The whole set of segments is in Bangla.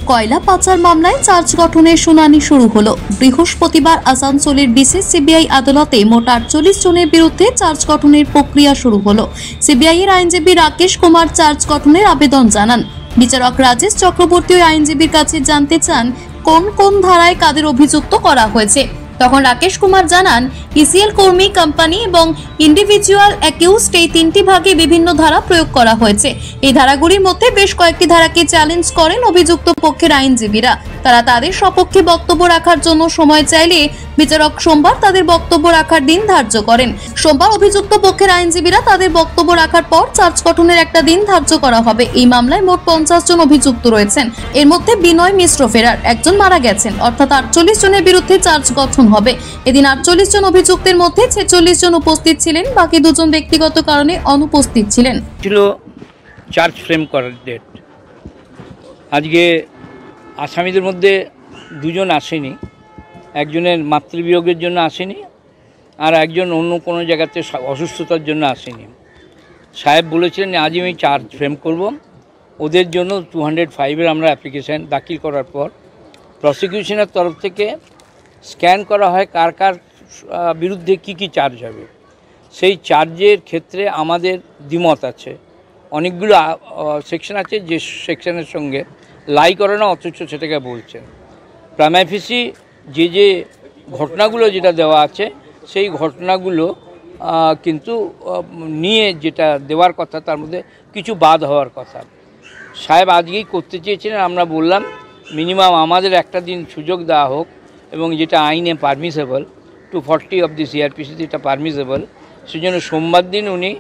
কয়লা পাচার মামলায় চার্জ গঠনের শুনানি শুরু হলো। বৃহস্পতিবার আসানসোলের বিশেষ সিবিআই আদালতে মোট 48 জনের বিরুদ্ধে চার্জ গঠনের প্রক্রিয়া শুরু হলো। সিবিআই এর আইনজীবী রাকেশ কুমার চার্জ গঠনের আবেদন জানান। বিচারক রাজেশ চক্রবর্তী ওই আইনজীবীর কাছে জানতে চান কোন কোন ধারায় কাদের অভিযুক্ত করা হয়েছে। তখন রাকেশ কুমার জানান, ইসিএল কর্মী, কোম্পানি এবং ইন্ডিভিজুয়াল অ্যাকিউজড এই তিনটি ভাগে বিভিন্ন ধারা প্রয়োগ করা হয়েছে। এই ধারাগুলির মধ্যে বেশ কয়েকটি ধারাকে চ্যালেঞ্জ করেন অভিযুক্ত পক্ষের আইনজীবীরা। তারা তাদের সপক্ষে বক্তব্য রাখার জন্য সময় চাইলে বিচারক সোমবার তাদের বক্তব্য রাখার দিন ধার্য করেন। সোমবার অভিযুক্ত পক্ষের আইনজীবীরা তাদের বক্তব্য রাখার পর চার্জ গঠনের একটা দিন ধার্য করা হবে। এই মামলায় মোট 50 জন অভিযুক্ত রয়েছেন। এর মধ্যে বিনয় মিশ্র ফেরার, একজন মারা গেছেন, অর্থাৎ 48 জনের বিরুদ্ধে চার্জ গঠন হবে। এদিন 48 জন অভিযুক্তের মধ্যে 46 জন উপস্থিত ছিলেন, বাকি দুজন ব্যক্তিগত কারণে অনুপস্থিত ছিলেন। ছিল চার্জ ফ্রেম করার ডেট। আজকে আসামিদের মধ্যে দুজন আসেনি, একজনের মাতৃবিয়োগের জন্য আসেনি, আর একজন অন্য কোনো জায়গাতে অসুস্থতার জন্য আসেনি। সাহেব বলেছিলেন আজই আমি চার্জ ফ্রেম করব। ওদের জন্য 205-এর আমরা অ্যাপ্লিকেশান দাখিল করার পর প্রসিকিউশনের তরফ থেকে স্ক্যান করা হয় কার কার বিরুদ্ধে কি চার্জ হবে। সেই চার্জের ক্ষেত্রে আমাদের দ্বিমত আছে। অনেকগুলো সেকশন আছে যে সেকশনের সঙ্গে লাই করে না, অথচ সেটাকে বলছেন। প্রাইমা ফেসি যে ঘটনাগুলো যেটা দেওয়া আছে সেই ঘটনাগুলো কিন্তু নিয়ে যেটা দেওয়ার কথা তার মধ্যে কিছু বাদ হওয়ার কথা। সাহেব আজকেই করতে চেয়েছিলেন, আমরা বললাম মিনিমাম আমাদের একটা দিন সুযোগ দেওয়া হোক, এবং যেটা আইনে পারমিসেবল 240 অফ দি সিআরপিসি যেটা পারমিসেবল, সেজন্য সোমবার দিন উনি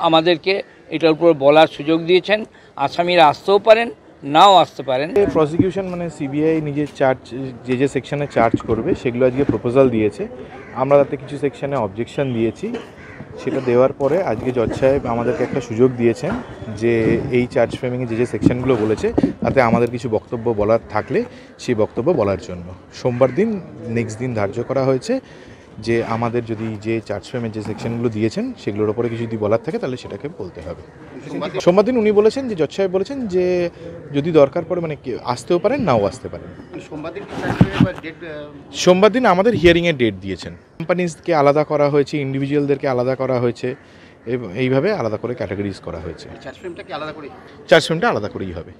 আমাদেরকে এটার উপর বলার সুযোগ দিয়েছেন। আসামিরা আসতেও পারেন, নাও আসতে পারেন। প্রসিকিউশন মানে সিবিআই নিজের চার্জ যে সেকশনে চার্জ করবে সেগুলো আজকে প্রপোজাল দিয়েছে। আমরা তাতে কিছু সেকশনে অবজেকশন দিয়েছি। সেটা দেওয়ার পরে আজকে জজ সাহেব আমাদেরকে একটা সুযোগ দিয়েছেন যে এই চার্জ ফ্রেমিংয়ে যে সেকশনগুলো বলেছে তাতে আমাদের কিছু বক্তব্য বলার থাকলে সেই বক্তব্য বলার জন্য সোমবার দিন নেক্সট দিন ধার্য করা হয়েছে। যে আমাদের যদি যে চার্জ ফ্রেমের যে সেকশনগুলো দিয়েছেন সেগুলোর ওপরে কিছু যদি বলার থাকে তাহলে সেটাকে বলতে হবে। সোমবার দিন উনি বলেছেন, যে জজ সাহেব বলেছেন যে যদি দরকার পড়ে মানে আসতেও পারেন, নাও আসতে পারেন। সোমবার দিন আমাদের হিয়ারিংয়ের ডেট দিয়েছেন। কোম্পানিজকে আলাদা করা হয়েছে, ইন্ডিভিজুয়ালদেরকে আলাদা করা হয়েছে, এইভাবে আলাদা করে ক্যাটাগরিজ করা হয়েছে। চার্জ ফ্রেমটা আলাদা করেই হবে।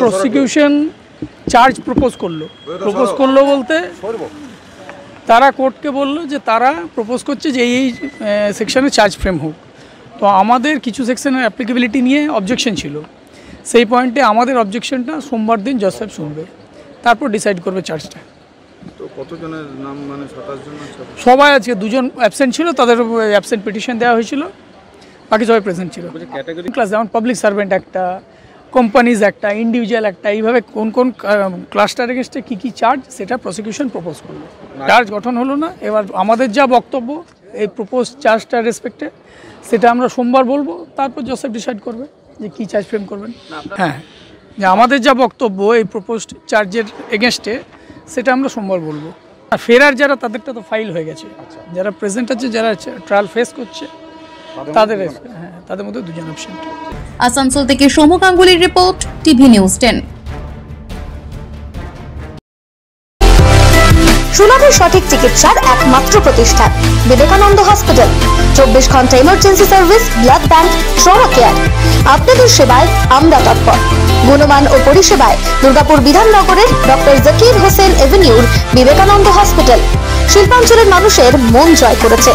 প্রসিকিউশন চার্জ প্রপোজ করলো বলতে তারা কোর্টকে বললো যে তারা প্রপোজ করছে যে এই সেকশনে চার্জ ফ্রেম হোক। তো আমাদের কিছু সেকশনের অ্যাপ্লিকেবিলিটি নিয়ে অবজেকশন ছিল। সেই পয়েন্টে আমাদের অবজেকশনটা সোমবার দিন জজ সাহেব শুনবে, তারপর ডিসাইড করবে চার্জটা। তো কতজনের নাম? মানে 27 জন। সবাই আজকে 2 জন অ্যাবসেন্ট ছিল, তাদের অ্যাবসেন্ট পিটিশন দেওয়া হয়েছিল, বাকি সবাই প্রেজেন্ট ছিল। ক্লাস যেমন পাবলিক সার্ভেন্ট একটা, কোম্পানিজ একটা, ইন্ডিভিজুয়াল একটা, এইভাবে কোন কোন ক্লাস্টার এগেনস্টে কী চার্জ সেটা প্রসিকিউশন প্রপোজ করলো। চার্জ গঠন হলো না। এবার আমাদের যা বক্তব্য এই প্রপোজ চার্জটার রেসপেক্টে সেটা আমরা সোমবার বলবো, তারপর জোসেফ ডিসাইড করবে যে কী চার্জ ফ্রেম করবেন। হ্যাঁ, যে আমাদের যা বক্তব্য এই প্রপোজড চার্জের এগেনস্টে সেটা আমরা সোমবার বলবো। আর ফেরার যারা তাদেরটা তো ফাইল হয়ে গেছে, যারা প্রেজেন্ট আছে, যারা ট্রায়াল ফেস করছে তাদের মধ্যে 2 জন অপশন। আসানসোল থেকে সৌম্য গাঙ্গুলির রিপোর্ট, টিভি নিউজ 10। সুলভে সঠিক চিকিৎসার একমাত্র প্রতিষ্ঠান বিবেকানন্দ হসপিটাল। 24 ঘন্টা emergency service, blood bank, trauma care. আপনাদের সেবায় আমরা তৎপর। গুণমান ও পরিষেবায় দুর্গাপুর বিধাননগরের ডক্টর জাকির হোসেন এভিনিউর বিবেকানন্দ হসপিটাল শিল্পাঞ্চলের মানুষের মন জয় করেছে।